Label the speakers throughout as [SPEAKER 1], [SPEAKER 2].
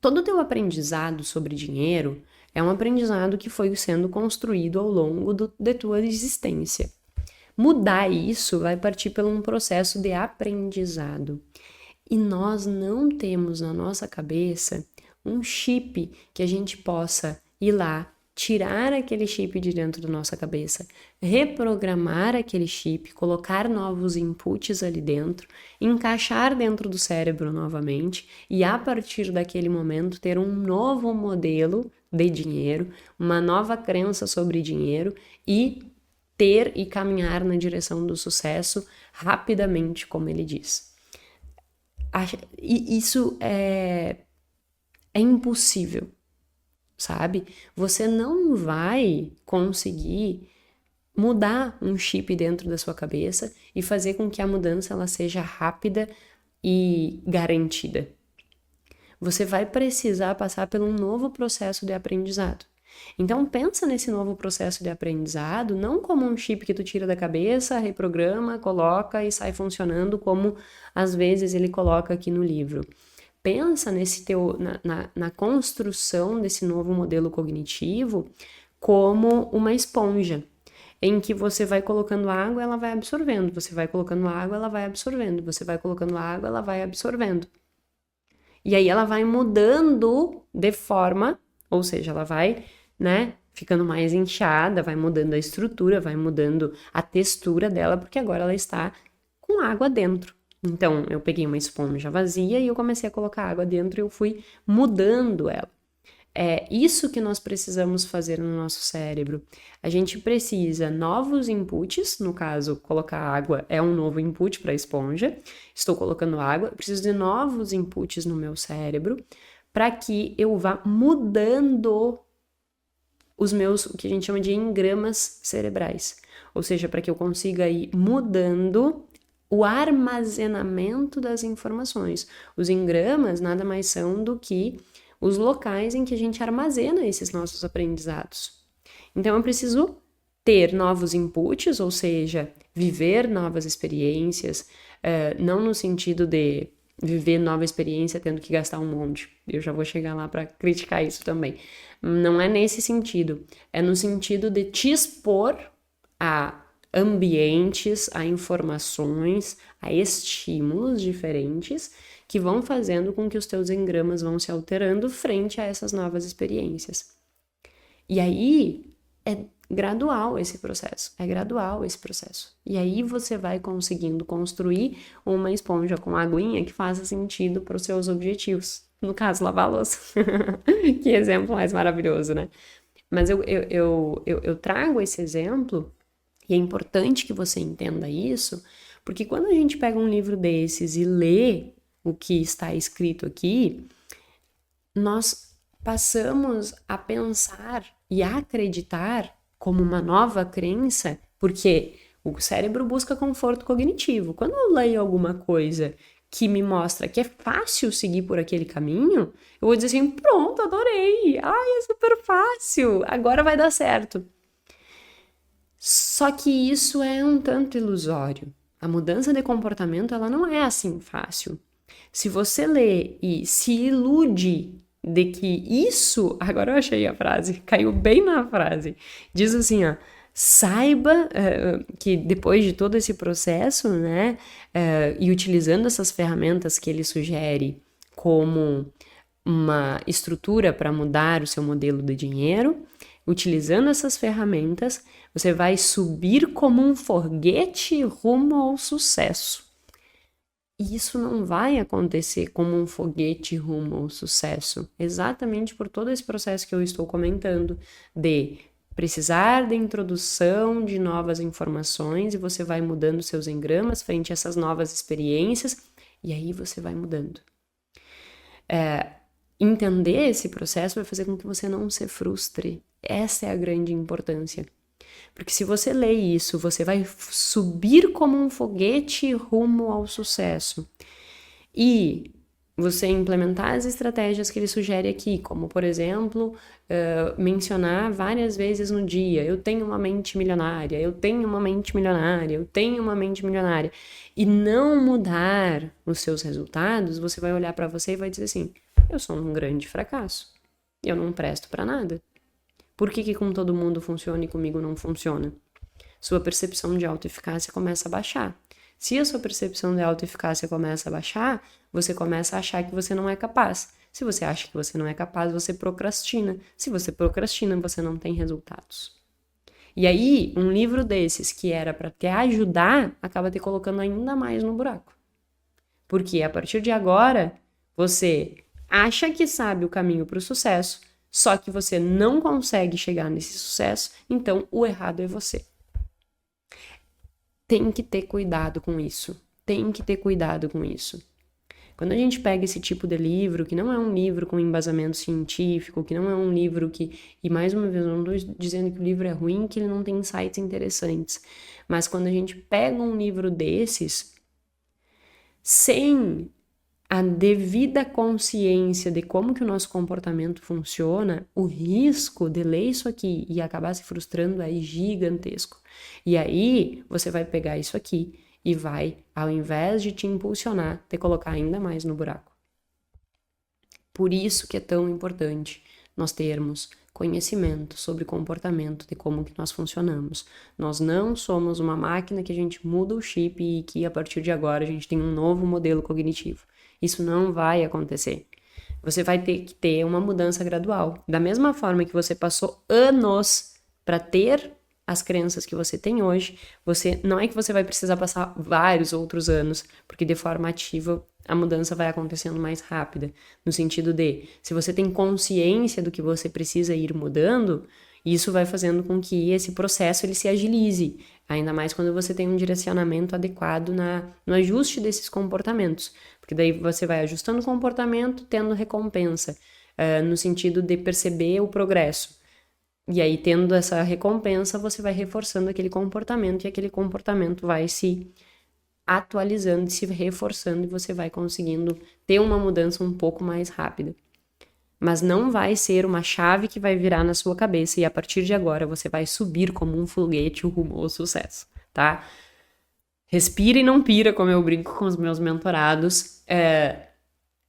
[SPEAKER 1] todo o teu aprendizado sobre dinheiro é um aprendizado que foi sendo construído ao longo de tua existência. Mudar isso vai partir por um processo de aprendizado. E nós não temos na nossa cabeça um chip que a gente possa ir lá, tirar aquele chip de dentro da nossa cabeça, reprogramar aquele chip, colocar novos inputs ali dentro, encaixar dentro do cérebro novamente e a partir daquele momento ter um novo modelo de dinheiro, uma nova crença sobre dinheiro e ter e caminhar na direção do sucesso rapidamente, como ele diz. Isso é impossível, sabe? Você não vai conseguir mudar um chip dentro da sua cabeça e fazer com que a mudança ela seja rápida e garantida. Você vai precisar passar por um novo processo de aprendizado. Então pensa nesse novo processo de aprendizado não como um chip que tu tira da cabeça, reprograma, coloca e sai funcionando como às vezes ele coloca aqui no livro. Pensa na construção desse novo modelo cognitivo como uma esponja, em que você vai colocando água, ela vai absorvendo, você vai colocando água, ela vai absorvendo, você vai colocando água, ela vai absorvendo. E aí ela vai mudando de forma, ou seja, ela vai, né, ficando mais inchada, vai mudando a estrutura, vai mudando a textura dela, porque agora ela está com água dentro. Então, eu peguei uma esponja vazia e eu comecei a colocar água dentro e eu fui mudando ela. É isso que nós precisamos fazer no nosso cérebro. A gente precisa novos inputs, no caso, colocar água é um novo input para a esponja. Estou colocando água, eu preciso de novos inputs no meu cérebro para que eu vá mudando os meus, o que a gente chama de engramas cerebrais. Ou seja, para que eu consiga ir mudando o armazenamento das informações. Os engramas nada mais são do que os locais em que a gente armazena esses nossos aprendizados. Então, eu preciso ter novos inputs, ou seja, viver novas experiências, não no sentido de viver nova experiência tendo que gastar um monte. Eu já vou chegar lá para criticar isso também. Não é nesse sentido. É no sentido de te expor a ambientes, a informações, a estímulos diferentes que vão fazendo com que os teus engramas vão se alterando frente a essas novas experiências. E aí é gradual esse processo, E aí você vai conseguindo construir uma esponja com aguinha que faça sentido para os seus objetivos. No caso, lavar a louça. Que exemplo mais maravilhoso, né? Mas eu trago esse exemplo e é importante que você entenda isso, porque quando a gente pega um livro desses e lê o que está escrito aqui, nós passamos a pensar e a acreditar como uma nova crença, porque o cérebro busca conforto cognitivo. Quando eu leio alguma coisa que me mostra que é fácil seguir por aquele caminho, eu vou dizer assim, pronto, adorei, ai, é super fácil, agora vai dar certo. Só que isso é um tanto ilusório. A mudança de comportamento, ela não é assim fácil. Se você lê e se ilude de que isso... Agora eu achei a frase, caiu bem na frase. Diz assim, ó, saiba que depois de todo esse processo, né, e utilizando essas ferramentas que ele sugere como uma estrutura para mudar o seu modelo de dinheiro, utilizando essas ferramentas, você vai subir como um foguete rumo ao sucesso. E isso não vai acontecer como um foguete rumo ao sucesso, exatamente por todo esse processo que eu estou comentando, de precisar de introdução de novas informações e você vai mudando seus engramas frente a essas novas experiências e aí você vai mudando. Entender esse processo vai fazer com que você não se frustre. Essa é a grande importância. Porque se você lê isso, você vai subir como um foguete rumo ao sucesso. E você implementar as estratégias que ele sugere aqui, como, por exemplo, mencionar várias vezes no dia, eu tenho uma mente milionária, eu tenho uma mente milionária, eu tenho uma mente milionária, e não mudar os seus resultados, você vai olhar para você e vai dizer assim, eu sou um grande fracasso, eu não presto para nada. Por que com todo mundo funciona e comigo não funciona? Sua percepção de autoeficácia começa a baixar. Se a sua percepção de autoeficácia começa a baixar, você começa a achar que você não é capaz. Se você acha que você não é capaz, você procrastina. Se você procrastina, você não tem resultados. E aí, um livro desses que era para te ajudar, acaba te colocando ainda mais no buraco. Porque a partir de agora, você acha que sabe o caminho para o sucesso, só que você não consegue chegar nesse sucesso, então o errado é você. Tem que ter cuidado com isso. Tem que ter cuidado com isso. Quando a gente pega esse tipo de livro, que não é um livro com embasamento científico, que não é um livro que... E mais uma vez, eu não estou dizendo que o livro é ruim, que ele não tem insights interessantes. Mas quando a gente pega um livro desses, sem a devida consciência de como que o nosso comportamento funciona, o risco de ler isso aqui e acabar se frustrando é gigantesco. E aí, você vai pegar isso aqui e vai, ao invés de te impulsionar, te colocar ainda mais no buraco. Por isso que é tão importante nós termos conhecimento sobre comportamento, de como que nós funcionamos. Nós não somos uma máquina que a gente muda o chip e que a partir de agora a gente tem um novo modelo cognitivo. Isso não vai acontecer. Você vai ter que ter uma mudança gradual. Da mesma forma que você passou anos para ter as crenças que você tem hoje, não é que você vai precisar passar vários outros anos, porque de forma ativa a mudança vai acontecendo mais rápida, no sentido de, se você tem consciência do que você precisa ir mudando, isso vai fazendo com que esse processo ele se agilize, ainda mais quando você tem um direcionamento adequado no ajuste desses comportamentos, porque daí você vai ajustando o comportamento, tendo recompensa, no sentido de perceber o progresso. E aí, tendo essa recompensa, você vai reforçando aquele comportamento e aquele comportamento vai se atualizando, se reforçando e você vai conseguindo ter uma mudança um pouco mais rápida. Mas não vai ser uma chave que vai virar na sua cabeça e a partir de agora você vai subir como um foguete rumo ao sucesso, tá? Respira e não pira, como eu brinco com os meus mentorados.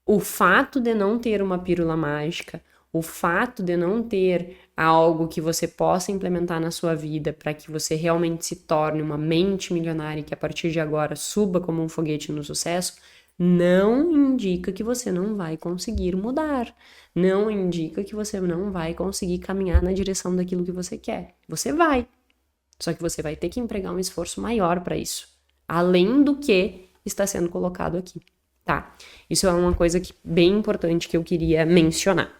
[SPEAKER 1] O fato de não ter uma pílula mágica, o fato de não ter algo que você possa implementar na sua vida para que você realmente se torne uma mente milionária e que a partir de agora suba como um foguete no sucesso, não indica que você não vai conseguir mudar. Não indica que você não vai conseguir caminhar na direção daquilo que você quer. Você vai. Só que você vai ter que empregar um esforço maior para isso. Além do que está sendo colocado aqui, tá? Isso é uma coisa bem importante que eu queria mencionar.